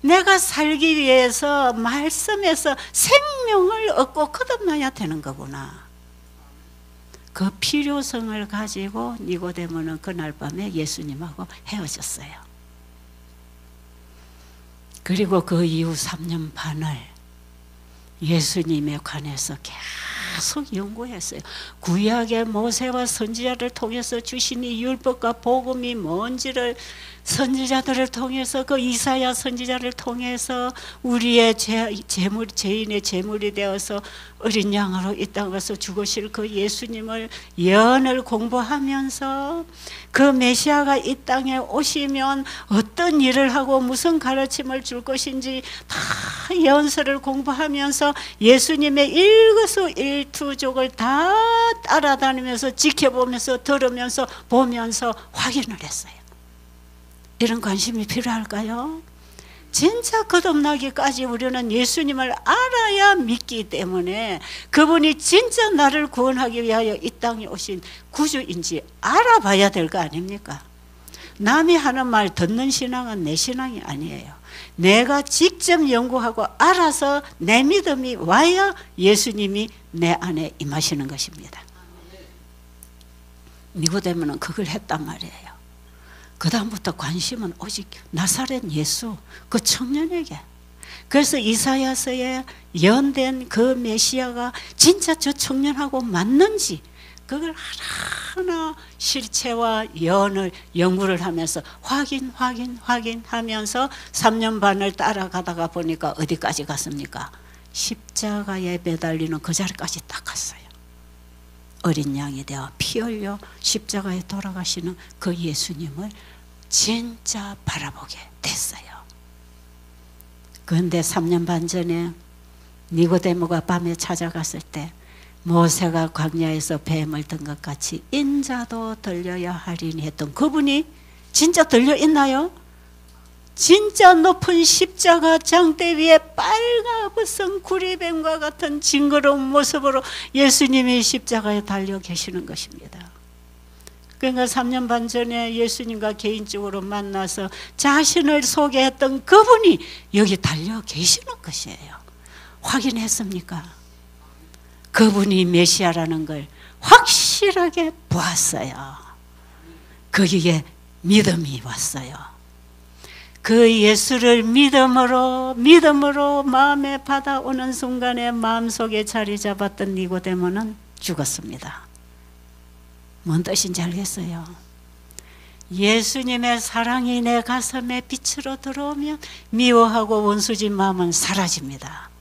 내가 살기 위해서 말씀에서 생명을 얻고 거듭나야 되는 거구나. 그 필요성을 가지고 니고데모는 그날 밤에 예수님하고 헤어졌어요. 그리고 그 이후 3년 반을 예수님에 관해서 계속 연구했어요. 구약의 모세와 선지자를 통해서 주신 이 율법과 복음이 뭔지를 선지자들을 통해서, 그 이사야 선지자를 통해서 우리의 죄인의 제물이 되어서 어린 양으로 이 땅에서 죽으실 그 예수님을 예언을 공부하면서 그 메시아가 이 땅에 오시면 어떤 일을 하고 무슨 가르침을 줄 것인지 다 예언서를 공부하면서 예수님의 일거수일투족을 다 따라다니면서 지켜보면서 들으면서 보면서 확인을 했어요. 이런 관심이 필요할까요? 진짜 거듭나기까지 우리는 예수님을 알아야 믿기 때문에 그분이 진짜 나를 구원하기 위하여 이 땅에 오신 구주인지 알아봐야 될 거 아닙니까? 남이 하는 말 듣는 신앙은 내 신앙이 아니에요. 내가 직접 연구하고 알아서 내 믿음이 와야 예수님이 내 안에 임하시는 것입니다. 니고데모는 그걸 했단 말이에요. 그 다음부터 관심은 오직 나사렛 예수, 그 청년에게. 그래서 이사야서에 예언된 그 메시아가 진짜 저 청년하고 맞는지 그걸 하나하나 실체와 예언을 연구를 하면서 확인하면서 3년 반을 따라가다가 보니까 어디까지 갔습니까? 십자가에 매달리는 그 자리까지 딱 갔어요. 어린 양이 되어 피 흘려 십자가에 돌아가시는 그 예수님을 진짜 바라보게 됐어요. 그런데 3년 반 전에 니고데모가 밤에 찾아갔을 때 모세가 광야에서 뱀을 든 것 같이 인자도 들려야 하리니 했던 그분이 진짜 들려 있나요? 진짜 높은 십자가 장대 위에 빨가벗은 구리뱀과 같은 징그러운 모습으로 예수님이 십자가에 달려 계시는 것입니다. 그러니까 3년 반 전에 예수님과 개인적으로 만나서 자신을 소개했던 그분이 여기 달려 계시는 것이에요. 확인했습니까? 그분이 메시아라는 걸 확실하게 보았어요. 거기에 믿음이 왔어요. 그 예수를 믿음으로 마음에 받아오는 순간에 마음속에 자리 잡았던 니고데모는 죽었습니다. 뭔 뜻인지 알겠어요? 예수님의 사랑이 내 가슴에 빛으로 들어오면 미워하고 원수진 마음은 사라집니다.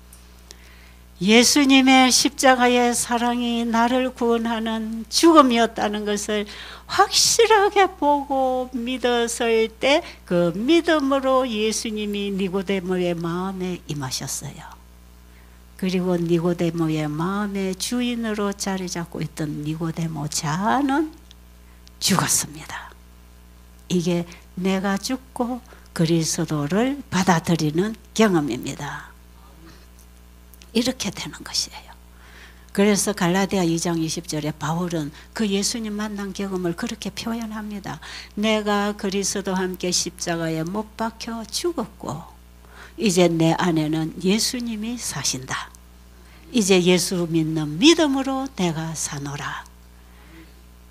예수님의 십자가의 사랑이 나를 구원하는 죽음이었다는 것을 확실하게 보고 믿었을 때 그 믿음으로 예수님이 니고데모의 마음에 임하셨어요. 그리고 니고데모의 마음의 주인으로 자리 잡고 있던 니고데모 자는 죽었습니다. 이게 내가 죽고 그리스도를 받아들이는 경험입니다. 이렇게 되는 것이에요. 그래서 갈라디아 2장 20절에 바울은 그 예수님 만난 경험을 그렇게 표현합니다. 내가 그리스도와 함께 십자가에 못 박혀 죽었고 이제 내 안에는 예수님이 사신다. 이제 예수 믿는 믿음으로 내가 사노라.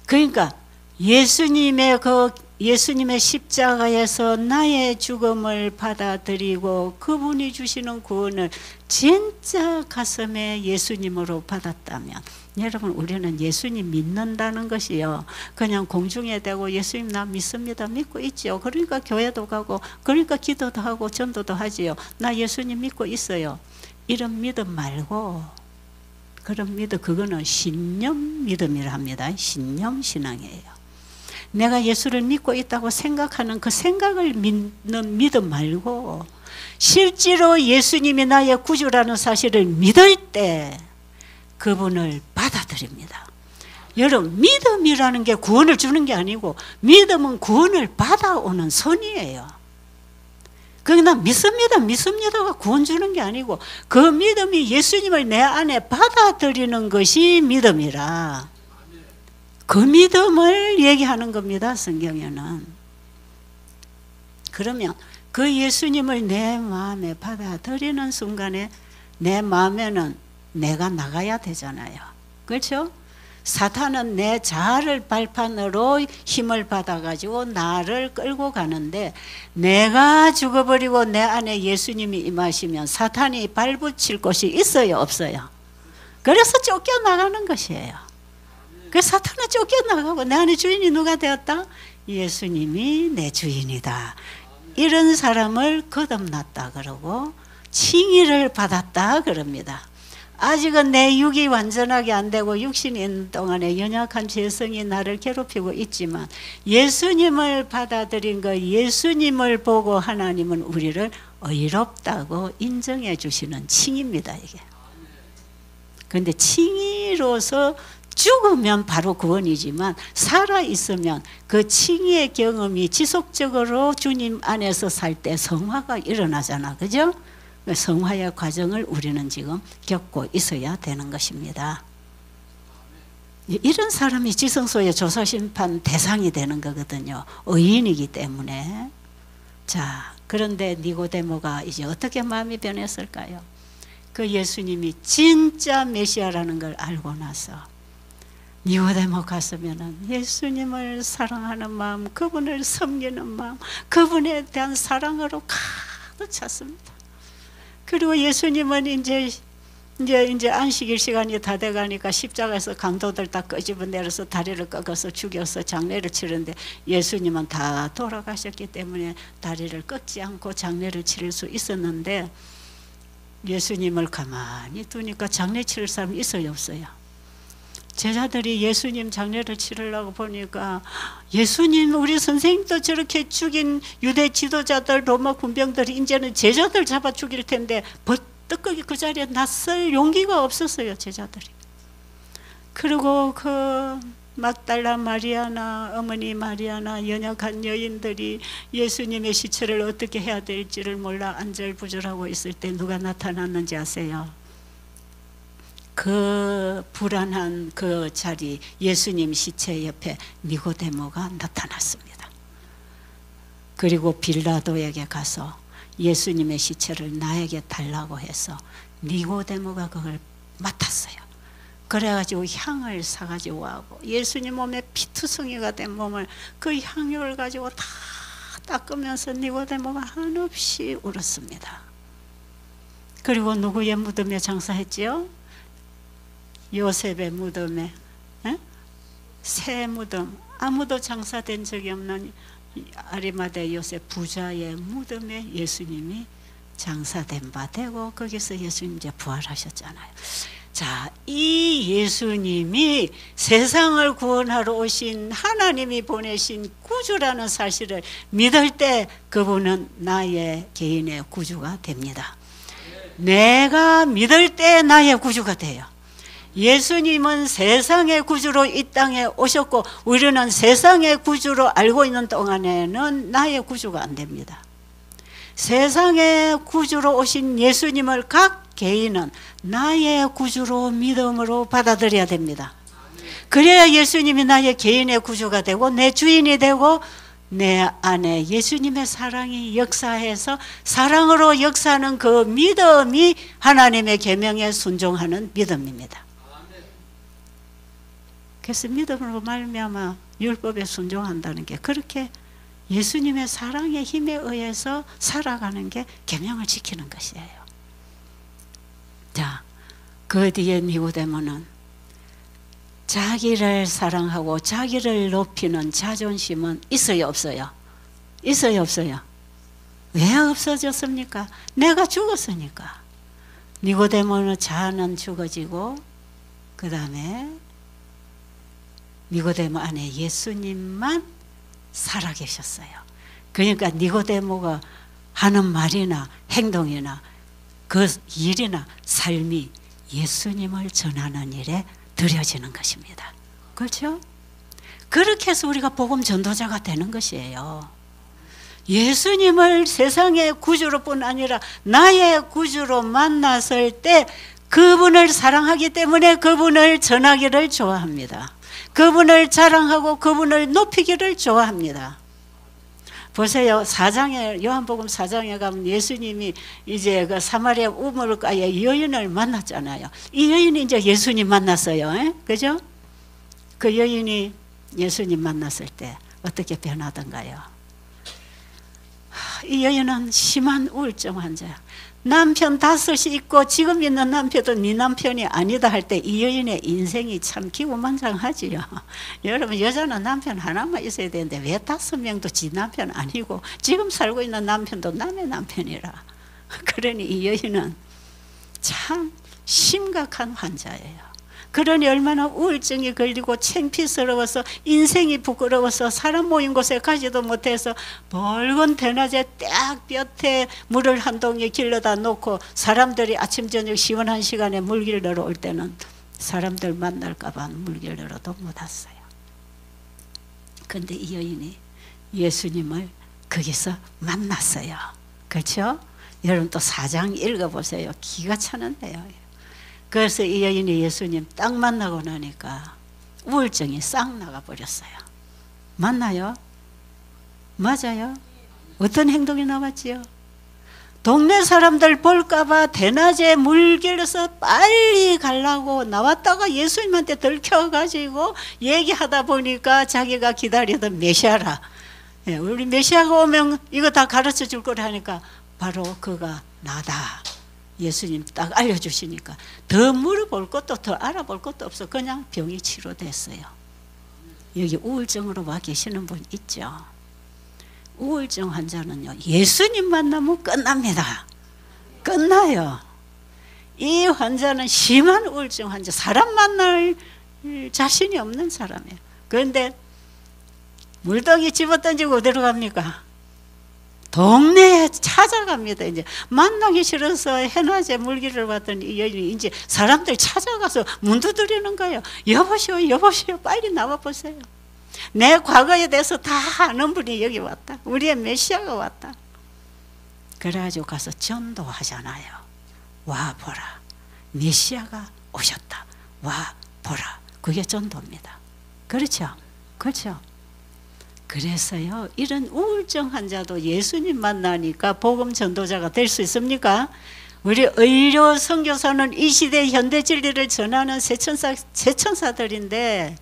그러니까 예수님의 십자가에서 나의 죽음을 받아들이고 그분이 주시는 구원을 진짜 가슴에 예수님으로 받았다면, 여러분, 우리는 예수님 믿는다는 것이요, 그냥 공중에 대고 예수님 나 믿습니다, 믿고 있죠, 그러니까 교회도 가고 그러니까 기도도 하고 전도도 하지요, 나 예수님 믿고 있어요, 이런 믿음 말고, 그런 믿음, 그거는 신념 믿음이라 합니다. 신념 신앙이에요. 내가 예수를 믿고 있다고 생각하는 그 생각을 믿는 믿음 말고 실제로 예수님이 나의 구주라는 사실을 믿을 때 그분을 받아들입니다. 여러분, 믿음이라는 게 구원을 주는 게 아니고 믿음은 구원을 받아오는 선이에요. 그러나 믿습니다가 구원 주는 게 아니고 그 믿음이 예수님을 내 안에 받아들이는 것이 믿음이라, 그 믿음을 얘기하는 겁니다, 성경에는. 그러면 그 예수님을 내 마음에 받아들이는 순간에 내 마음에는 내가 나가야 되잖아요. 그렇죠? 사탄은 내 자아를 발판으로 힘을 받아가지고 나를 끌고 가는데, 내가 죽어버리고 내 안에 예수님이 임하시면 사탄이 발붙일 곳이 있어요, 없어요? 그래서 쫓겨나가는 것이에요. 그래서 사탄은 쫓겨나가고 내 안에 주인이 누가 되었다? 예수님이 내 주인이다. 이런 사람을 거듭났다 그러고 칭의를 받았다 그럽니다. 아직은 내 육이 완전하게 안 되고 육신이 있는 동안에 연약한 죄성이 나를 괴롭히고 있지만 예수님을 받아들인 거, 예수님을 보고 하나님은 우리를 의롭다고 인정해 주시는 칭의입니다. 이게. 그런데 칭의로서 죽으면 바로 구원이지만 살아있으면 그 칭의의 경험이 지속적으로 주님 안에서 살 때 성화가 일어나잖아. 그죠? 성화의 과정을 우리는 지금 겪고 있어야 되는 것입니다. 이런 사람이 지성소의 조사심판 대상이 되는 거거든요. 의인이기 때문에. 자, 그런데 니고데모가 이제 어떻게 마음이 변했을까요? 그 예수님이 진짜 메시아라는 걸 알고 나서 니고데모 갔으면은 예수님을 사랑하는 마음, 그분을 섬기는 마음, 그분에 대한 사랑으로 가득 찼습니다. 그리고 예수님은 이제 안식일 시간이 다 돼가니까 십자가에서 강도들 다 끄집어내려서 다리를 꺾어서 죽여서 장례를 치르는데 예수님은 다 돌아가셨기 때문에 다리를 꺾지 않고 장례를 치를 수 있었는데 예수님을 가만히 두니까 장례 치를 사람이 있어요, 없어요? 제자들이 예수님 장례를 치르려고 보니까 예수님 우리 선생님도 저렇게 죽인 유대 지도자들 로마 군병들이 이제는 제자들 잡아 죽일 텐데 버떡하게 그 자리에 낯설 용기가 없었어요, 제자들이. 그리고 그 막달라 마리아나 어머니 마리아나 연약한 여인들이 예수님의 시체를 어떻게 해야 될지를 몰라 안절부절하고 있을 때 누가 나타났는지 아세요? 그 불안한 그 자리 예수님 시체 옆에 니고데모가 나타났습니다. 그리고 빌라도에게 가서 예수님의 시체를 나에게 달라고 해서 니고데모가 그걸 맡았어요. 그래가지고 향을 사가지고 와고 예수님 몸에 피투성이가 된 몸을 그 향유를 가지고 다 닦으면서 니고데모가 한없이 울었습니다. 그리고 누구의 무덤에 장사했지요? 요셉의 무덤에, 새 무덤, 아무도 장사된 적이 없는 아리마대 요셉 부자의 무덤에 예수님이 장사된 바 되고 거기서 예수님 이제 부활하셨잖아요. 자, 이 예수님이 세상을 구원하러 오신 하나님이 보내신 구주라는 사실을 믿을 때 그분은 나의 개인의 구주가 됩니다. 내가 믿을 때 나의 구주가 돼요. 예수님은 세상의 구주로 이 땅에 오셨고 우리는 세상의 구주로 알고 있는 동안에는 나의 구주가 안 됩니다. 세상의 구주로 오신 예수님을 각 개인은 나의 구주로 믿음으로 받아들여야 됩니다. 그래야 예수님이 나의 개인의 구주가 되고 내 주인이 되고 내 안에 예수님의 사랑이 역사해서 사랑으로 역사하는 그 믿음이 하나님의 계명에 순종하는 믿음입니다. 그래서 믿음으로 말미암아 율법에 순종한다는 게 그렇게 예수님의 사랑의 힘에 의해서 살아가는 게 계명을 지키는 것이에요. 자, 그 뒤에 니고데모는 자기를 사랑하고 자기를 높이는 자존심은 있어요, 없어요? 있어요, 없어요? 왜 없어졌습니까? 내가 죽었으니까. 니고데모는 자아는 죽어지고 그 다음에 니고데모 안에 예수님만 살아계셨어요. 그러니까 니고데모가 하는 말이나 행동이나 그 일이나 삶이 예수님을 전하는 일에 드려지는 것입니다. 그렇죠? 그렇게 해서 우리가 복음 전도자가 되는 것이에요. 예수님을 세상의 구주로뿐 아니라 나의 구주로 만났을 때 그분을 사랑하기 때문에 그분을 전하기를 좋아합니다. 그분을 자랑하고 그분을 높이기를 좋아합니다. 보세요. 요한복음 4장에 가면 예수님이 이제 그 사마리아 우물가에 여인을 만났잖아요. 이 여인이 이제 예수님 만났어요. 그죠? 그 여인이 예수님 만났을 때 어떻게 변하던가요? 이 여인은 심한 우울증 환자야. 남편 5이 있고 지금 있는 남편도 네 남편이 아니다 할 때 이 여인의 인생이 참 기고만장하지요. 여러분, 여자는 남편 하나만 있어야 되는데 왜 5명도 지 남편 아니고 지금 살고 있는 남편도 남의 남편이라. 그러니 이 여인은 참 심각한 환자예요. 그러니 얼마나 우울증이 걸리고 창피스러워서 인생이 부끄러워서 사람 모인 곳에 가지도 못해서 붉은 대낮에 딱 볕에 물을 한 동이 길러다 놓고 사람들이 아침 저녁 시원한 시간에 물 길러러 올 때는 사람들 만날까 봐 물 길러러도 못 왔어요. 근데 이 여인이 예수님을 거기서 만났어요. 그렇죠? 여러분 또 4장 읽어보세요. 기가 차는데요. 그래서 이 여인이 예수님 딱 만나고 나니까 우울증이 싹 나가버렸어요. 맞나요? 맞아요? 어떤 행동이 나왔지요? 동네 사람들 볼까봐 대낮에 물 길러서 빨리 가려고 나왔다가 예수님한테 들켜가지고 얘기하다 보니까 자기가 기다리던 메시아라. 우리 메시아가 오면 이거 다 가르쳐 줄 거라 하니까 바로 그가 나다. 예수님 딱 알려주시니까 더 물어볼 것도 더 알아볼 것도 없어. 그냥 병이 치료됐어요. 여기 우울증으로 와 계시는 분 있죠? 우울증 환자는요, 예수님 만나면 끝납니다. 끝나요. 이 환자는 심한 우울증 환자, 사람 만날 자신이 없는 사람이에요. 그런데 물덩이 집어던지고 어디로 갑니까? 동네에 찾아갑니다. 이제 만나기 싫어서 해낮에 물기를 받던 이 여인이 이제 사람들 찾아가서 문 두드리는 거예요. 여보시오, 여보시오, 빨리 나와보세요. 내 과거에 대해서 다 아는 분이 여기 왔다. 우리의 메시아가 왔다. 그래가지고 가서 전도하잖아요. 와보라, 메시아가 오셨다. 와보라. 그게 전도입니다. 그렇죠? 그렇죠? 그래서요, 이런 우울증 환자도 예수님 만나니까 복음 전도자가 될 수 있습니까? 우리 의료 선교사는 이 시대 현대 진리를 전하는 세천사들인데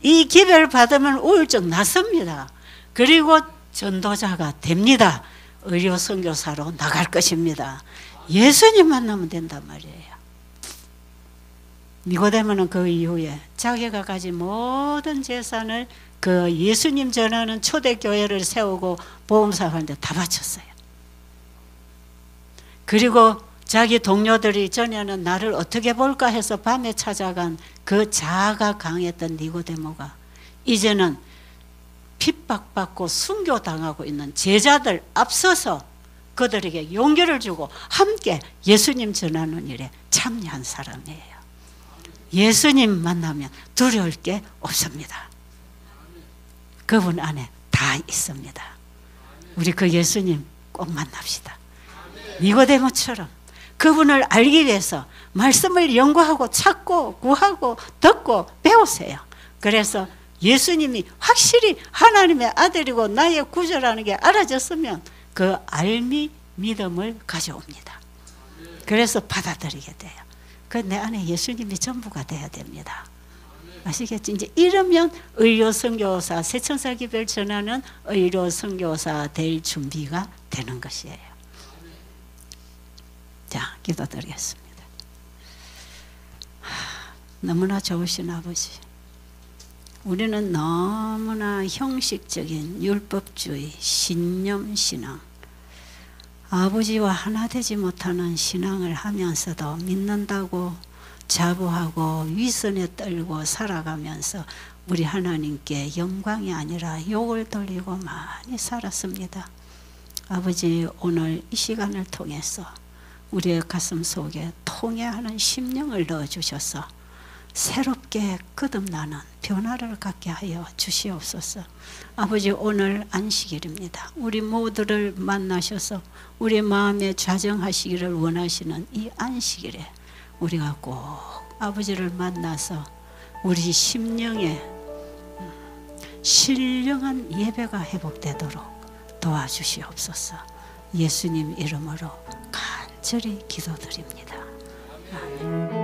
이 기회를 받으면 우울증 낫습니다. 그리고 전도자가 됩니다. 의료 선교사로 나갈 것입니다. 예수님 만나면 된단 말이에요. 니고데모는 그 이후에 자기가 가진 모든 재산을 그 예수님 전하는 초대교회를 세우고 복음사하는데 다 바쳤어요. 그리고 자기 동료들이 전에는 나를 어떻게 볼까 해서 밤에 찾아간 그 자아가 강했던 니고데모가 이제는 핍박받고 순교당하고 있는 제자들 앞서서 그들에게 용기를 주고 함께 예수님 전하는 일에 참여한 사람이에요. 예수님 만나면 두려울 게 없습니다. 그분 안에 다 있습니다. 우리 그 예수님 꼭 만납시다. 니고데모처럼 그분을 알기 위해서 말씀을 연구하고 찾고 구하고 듣고 배우세요. 그래서 예수님이 확실히 하나님의 아들이고 나의 구주라는 게 알아졌으면 그 알미 믿음을 가져옵니다. 그래서 받아들이게 돼요. 그 내 안에 예수님이 전부가 돼야 됩니다. 아시겠지? 이제 이러면 의료 선교사, 세천사 기별 전하는 의료 선교사 될 준비가 되는 것이에요. 자, 기도드리겠습니다. 너무나 좋으신 아버지, 우리는 너무나 형식적인 율법주의, 신념 신앙, 아버지와 하나 되지 못하는 신앙을 하면서도 믿는다고 자부하고 위선에 떨고 살아가면서 우리 하나님께 영광이 아니라 욕을 돌리고 많이 살았습니다. 아버지, 오늘 이 시간을 통해서 우리의 가슴 속에 통회하는 심령을 넣어주셔서 새롭게 거듭나는 변화를 갖게 하여 주시옵소서. 아버지, 오늘 안식일입니다. 우리 모두를 만나셔서 우리 마음에 좌정하시기를 원하시는 이 안식일에 우리가 꼭 아버지를 만나서 우리 심령에 신령한 예배가 회복되도록 도와주시옵소서. 예수님 이름으로 간절히 기도드립니다. 아멘.